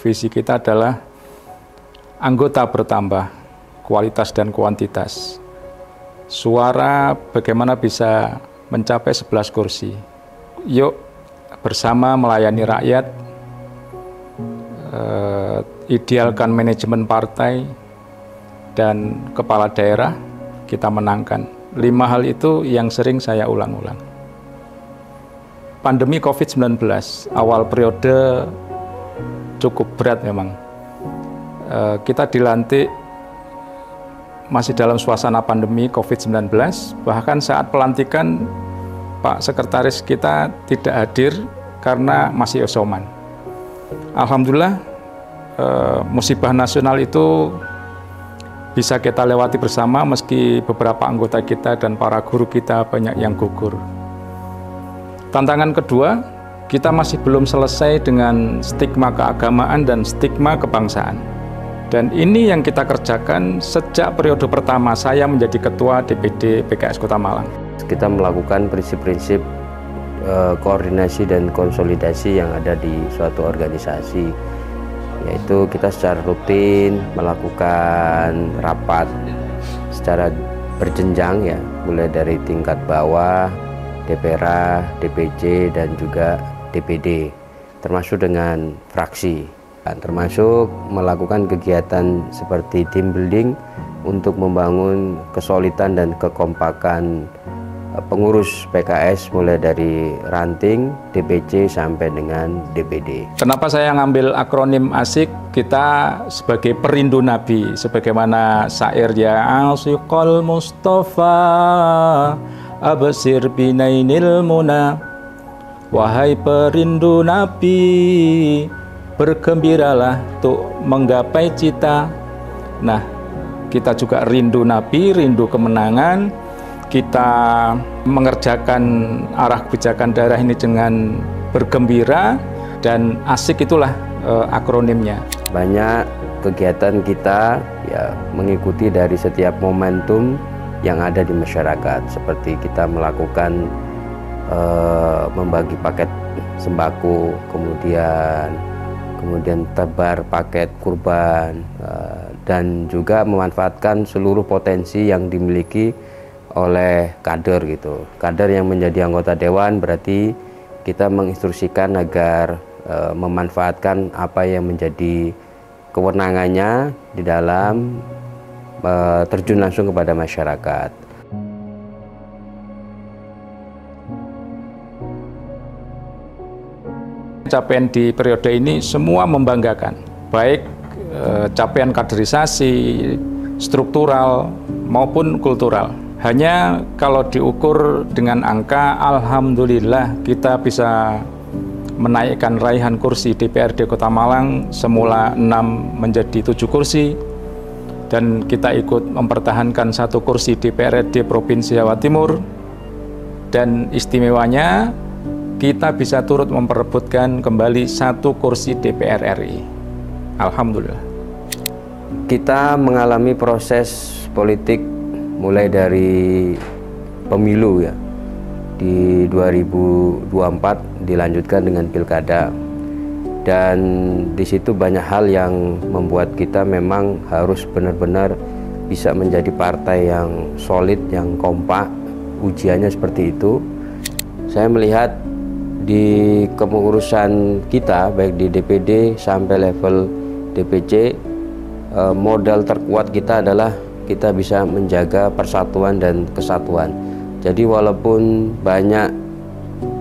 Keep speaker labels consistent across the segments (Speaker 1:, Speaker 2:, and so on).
Speaker 1: Visi kita adalah anggota bertambah, kualitas dan kuantitas. Suara bagaimana bisa mencapai 11 kursi. Yuk bersama melayani rakyat, idealkan manajemen partai dan kepala daerah, kita menangkan. 5 hal itu yang sering saya ulang-ulang. Pandemi COVID-19, awal periode cukup berat memang. Kita dilantik masih dalam suasana pandemi COVID-19, bahkan saat pelantikan Pak Sekretaris kita tidak hadir karena masih isoman. Alhamdulillah, musibah nasional itu bisa kita lewati bersama meski beberapa anggota kita dan para guru kita banyak yang gugur. Tantangan kedua, kita masih belum selesai dengan stigma keagamaan dan stigma kebangsaan. Dan ini yang kita kerjakan sejak periode pertama saya menjadi Ketua DPD PKS Kota Malang.
Speaker 2: Kita melakukan prinsip-prinsip koordinasi dan konsolidasi yang ada di suatu organisasi, yaitu kita secara rutin melakukan rapat secara berjenjang ya, mulai dari tingkat bawah, DPRA, DPC dan juga DPD, termasuk dengan fraksi, termasuk melakukan kegiatan seperti team building untuk membangun kesolidan dan kekompakan pengurus PKS mulai dari ranting, DPC sampai dengan DPD.
Speaker 1: Kenapa saya ngambil akronim ASIK? Kita sebagai perindu Nabi, sebagaimana syair ya Asiqal Mustafa absir binainil muna, wahai perindu Nabi, bergembiralah untuk menggapai cita. Nah, kita juga rindu Nabi, rindu kemenangan. Kita mengerjakan arah kebijakan daerah ini dengan bergembira, dan ASIK itulah akronimnya.
Speaker 2: Banyak kegiatan kita ya mengikuti dari setiap momentum yang ada di masyarakat, seperti kita melakukan membagi paket sembako, kemudian tebar paket kurban, dan juga memanfaatkan seluruh potensi yang dimiliki oleh kader gitu. Kader yang menjadi anggota dewan berarti kita menginstruksikan agar memanfaatkan apa yang menjadi kewenangannya di dalam terjun langsung kepada masyarakat.
Speaker 1: Capaian di periode ini semua membanggakan, baik capaian kaderisasi, struktural maupun kultural. Hanya kalau diukur dengan angka, alhamdulillah kita bisa menaikkan raihan kursi DPRD Kota Malang semula 6 menjadi 7 kursi, dan kita ikut mempertahankan 1 kursi DPRD Provinsi Jawa Timur, dan istimewanya kita bisa turut memperebutkan kembali 1 kursi DPR RI. Alhamdulillah.
Speaker 2: Kita mengalami proses politik mulai dari pemilu ya, di 2024 dilanjutkan dengan pilkada, dan di situ banyak hal yang membuat kita memang harus benar-benar bisa menjadi partai yang solid, yang kompak. Ujiannya seperti itu. Saya melihat di kepengurusan kita baik di DPD sampai level DPC, modal terkuat kita adalah kita bisa menjaga persatuan dan kesatuan. Jadi walaupun banyak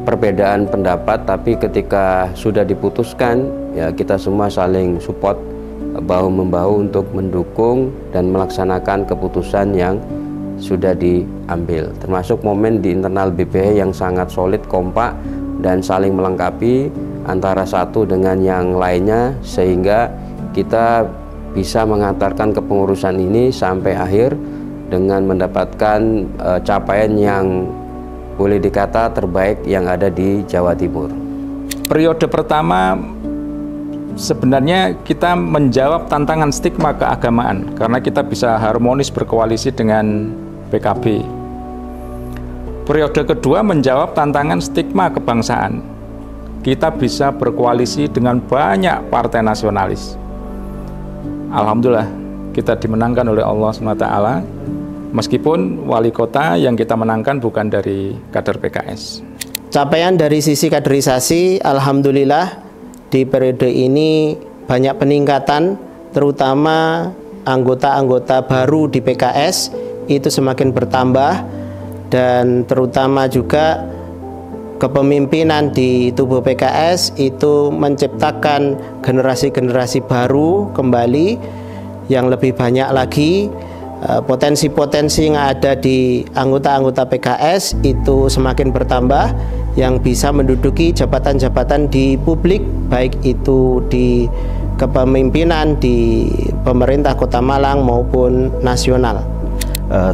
Speaker 2: perbedaan pendapat, tapi ketika sudah diputuskan ya kita semua saling support, bahu-membahu untuk mendukung dan melaksanakan keputusan yang sudah diambil. Termasuk momen di internal BPH yang sangat solid, kompak dan saling melengkapi antara satu dengan yang lainnya, sehingga kita bisa mengantarkan kepengurusan ini sampai akhir dengan mendapatkan capaian yang boleh dikata terbaik yang ada di Jawa Timur.
Speaker 1: Periode pertama sebenarnya kita menjawab tantangan stigma keagamaan karena kita bisa harmonis berkoalisi dengan PKB. Periode kedua menjawab tantangan stigma kebangsaan. kita bisa berkoalisi dengan banyak partai nasionalis. Alhamdulillah, kita dimenangkan oleh Allah SWT, meskipun wali kota yang kita menangkan bukan dari kader PKS.
Speaker 3: Capaian dari sisi kaderisasi, alhamdulillah di periode ini banyak peningkatan, terutama anggota-anggota baru di PKS itu semakin bertambah, dan terutama juga kepemimpinan di tubuh PKS itu menciptakan generasi-generasi baru kembali yang lebih banyak lagi. Potensi-potensi yang ada di anggota-anggota PKS itu semakin bertambah, yang bisa menduduki jabatan-jabatan di publik, baik itu di kepemimpinan di pemerintah Kota Malang maupun nasional.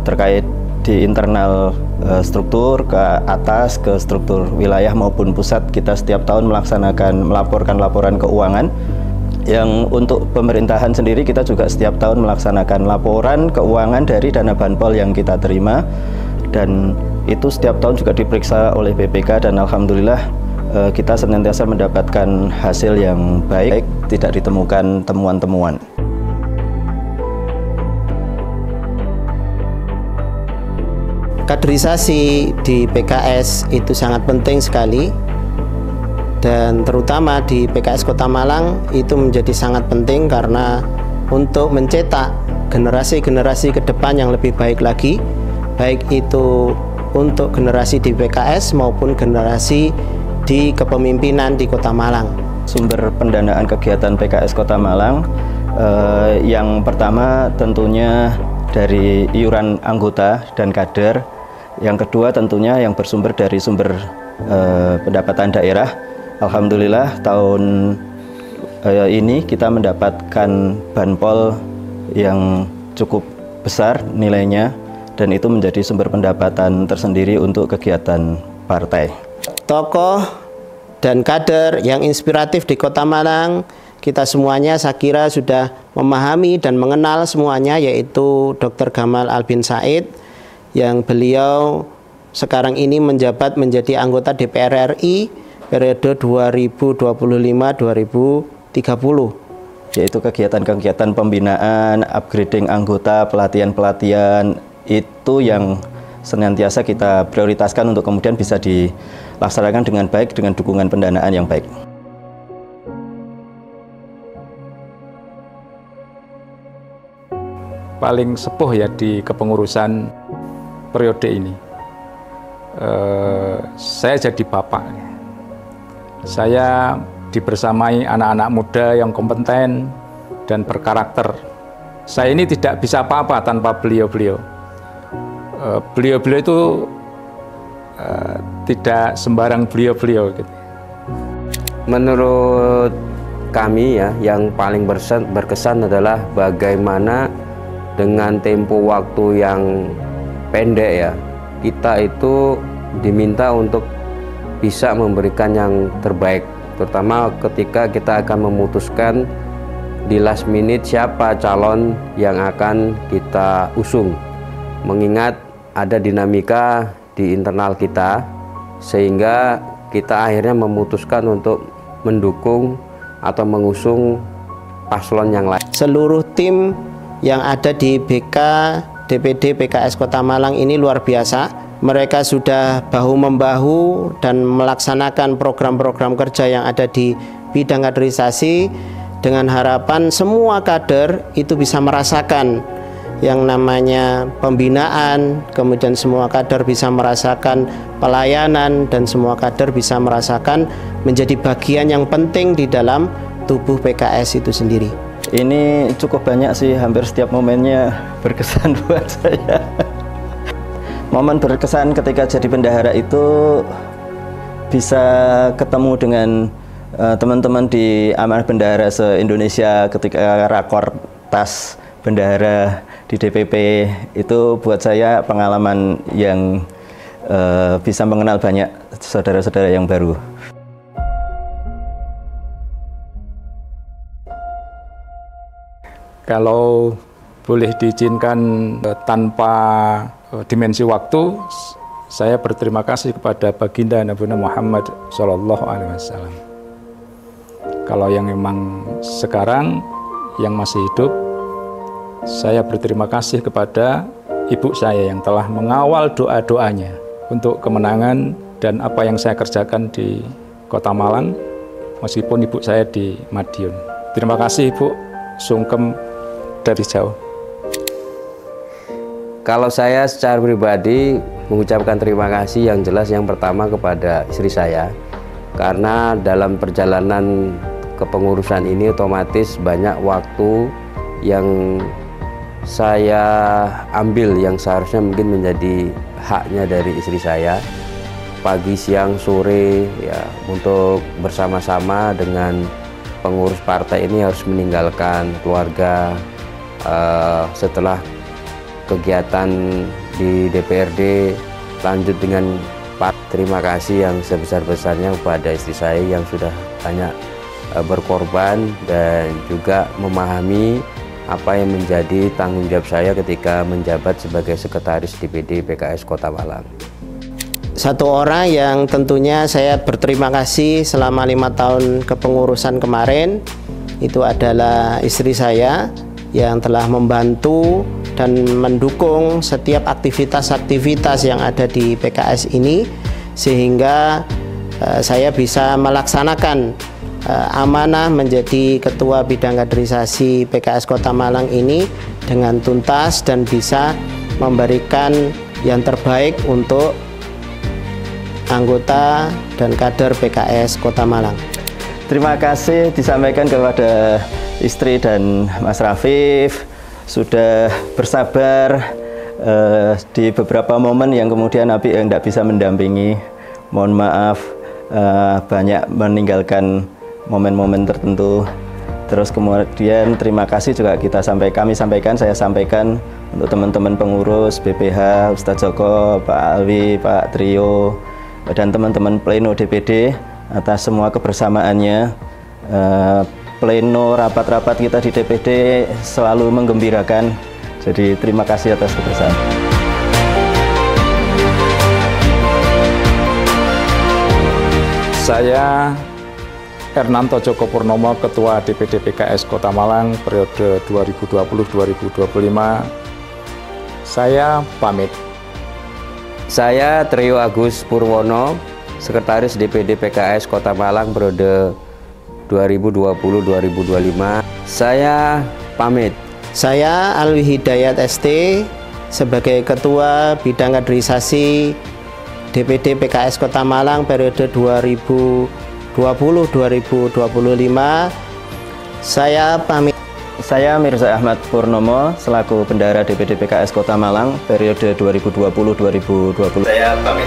Speaker 4: Terkait di internal struktur ke atas, ke struktur wilayah maupun pusat, kita setiap tahun melaporkan laporan keuangan. Yang untuk pemerintahan sendiri, kita juga setiap tahun melaksanakan laporan keuangan dari dana banpol yang kita terima, dan itu setiap tahun juga diperiksa oleh BPK, dan alhamdulillah kita senantiasa mendapatkan hasil yang baik, tidak ditemukan temuan-temuan.
Speaker 3: Kaderisasi di PKS itu sangat penting sekali, dan terutama di PKS Kota Malang itu menjadi sangat penting karena untuk mencetak generasi-generasi ke depan yang lebih baik lagi, baik itu untuk generasi di PKS maupun generasi di kepemimpinan di Kota Malang.
Speaker 4: Sumber pendanaan kegiatan PKS Kota Malang, yang pertama tentunya dari iuran anggota dan kader, yang kedua tentunya yang bersumber dari sumber pendapatan daerah. Alhamdulillah tahun ini kita mendapatkan banpol yang cukup besar nilainya, dan itu menjadi sumber pendapatan tersendiri untuk kegiatan partai.
Speaker 3: Tokoh dan kader yang inspiratif di Kota Malang, kita semuanya saya kira sudah memahami dan mengenal semuanya, yaitu Dr. Gamal Albin Said, yang beliau sekarang ini menjabat menjadi anggota DPR RI periode 2025-2030,
Speaker 4: yaitu kegiatan-kegiatan pembinaan, upgrading anggota, pelatihan-pelatihan, itu yang senantiasa kita prioritaskan untuk kemudian bisa dilaksanakan dengan baik dengan dukungan pendanaan yang baik.
Speaker 1: Paling sepuh ya di kepengurusan periode ini, saya jadi bapak. Saya dibersamai anak-anak muda yang kompeten dan berkarakter. Saya ini tidak bisa apa-apa tanpa beliau-beliau. Beliau-beliau itu tidak sembarang beliau-beliau gitu.
Speaker 2: Menurut kami ya, yang paling berkesan adalah bagaimana dengan tempo waktu yang pendek ya, kita itu diminta untuk bisa memberikan yang terbaik, terutama ketika kita akan memutuskan di last minute siapa calon yang akan kita usung, mengingat ada dinamika di internal kita, sehingga kita akhirnya memutuskan untuk mendukung atau mengusung paslon yang lain.
Speaker 3: Seluruh tim yang ada di BK DPD PKS Kota Malang ini luar biasa. Mereka sudah bahu-membahu dan melaksanakan program-program kerja yang ada di bidang kaderisasi, dengan harapan semua kader itu bisa merasakan yang namanya pembinaan, kemudian semua kader bisa merasakan pelayanan, dan semua kader bisa merasakan menjadi bagian yang penting di dalam tubuh PKS itu sendiri.
Speaker 4: Ini cukup banyak sih, hampir setiap momennya berkesan buat saya. Momen berkesan ketika jadi bendahara itu bisa ketemu dengan teman-teman di Amanah Bendahara se-Indonesia ketika rakortas bendahara di DPP. Itu buat saya pengalaman yang bisa mengenal banyak saudara-saudara yang baru.
Speaker 1: Kalau boleh diizinkan tanpa dimensi waktu, saya berterima kasih kepada baginda Nabi Muhammad SAW. Kalau yang memang sekarang yang masih hidup, saya berterima kasih kepada ibu saya yang telah mengawal doa-doanya untuk kemenangan dan apa yang saya kerjakan di Kota Malang, meskipun ibu saya di Madiun. Terima kasih Ibu, sungkem dari jauh.
Speaker 2: Kalau saya secara pribadi mengucapkan terima kasih yang jelas yang pertama kepada istri saya, karena dalam perjalanan kepengurusan ini otomatis banyak waktu yang saya ambil yang seharusnya mungkin menjadi haknya dari istri saya, pagi, siang, sore ya, untuk bersama-sama dengan pengurus partai ini harus meninggalkan keluarga. Setelah kegiatan di DPRD lanjut dengan terima kasih yang sebesar-besarnya kepada istri saya yang sudah banyak berkorban dan juga memahami apa yang menjadi tanggung jawab saya ketika menjabat sebagai Sekretaris DPD PKS Kota Malang.
Speaker 3: Satu orang yang tentunya saya berterima kasih selama 5 tahun kepengurusan kemarin, itu adalah istri saya yang telah membantu dan mendukung setiap aktivitas-aktivitas yang ada di PKS ini, sehingga saya bisa melaksanakan amanah menjadi Ketua Bidang Kaderisasi PKS Kota Malang ini dengan tuntas dan bisa memberikan yang terbaik untuk anggota dan kader PKS Kota Malang.
Speaker 4: Terima kasih disampaikan kepada istri dan Mas Rafif, sudah bersabar di beberapa momen yang kemudian Abi tidak bisa mendampingi. Mohon maaf, banyak meninggalkan momen-momen tertentu. Terus kemudian terima kasih juga kami sampaikan, saya sampaikan untuk teman-teman pengurus BPH, Ustadz Joko, Pak Alwi, Pak Trio, dan teman-teman pleno DPD atas semua kebersamaannya. Pleno rapat-rapat kita di DPD selalu menggembirakan. Jadi terima kasih atas kebersamaan.
Speaker 1: Saya Hernanto Joko Purnomo, Ketua DPD PKS Kota Malang periode 2020-2025. Saya pamit.
Speaker 2: Saya Trio Agus Purwono, Sekretaris DPD PKS Kota Malang periode 2020-2025. Saya pamit.
Speaker 3: Saya Alwi Hidayat ST sebagai Ketua Bidang Kaderisasi DPD PKS Kota Malang periode 2020-2025. Saya pamit.
Speaker 4: Saya Mirza Ahmad Purnomo selaku Bendahara DPD PKS Kota Malang periode 2020-2020. Saya pamit.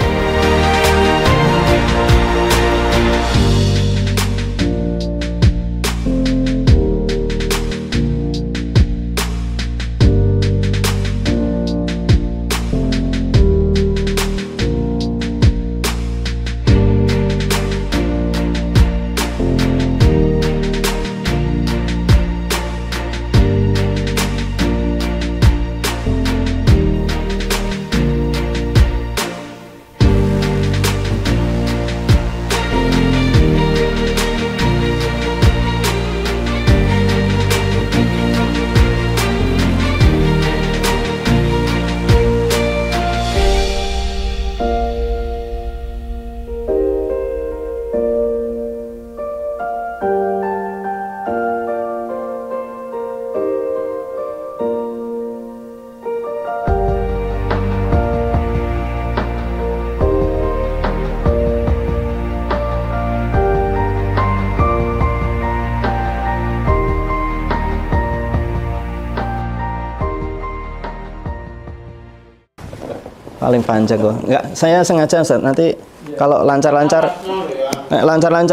Speaker 4: Paling panjang kok. Enggak, saya sengaja Ustaz, nanti kalau lancar-lancar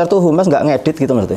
Speaker 4: tuh Humas nggak ngedit gitu maksudnya.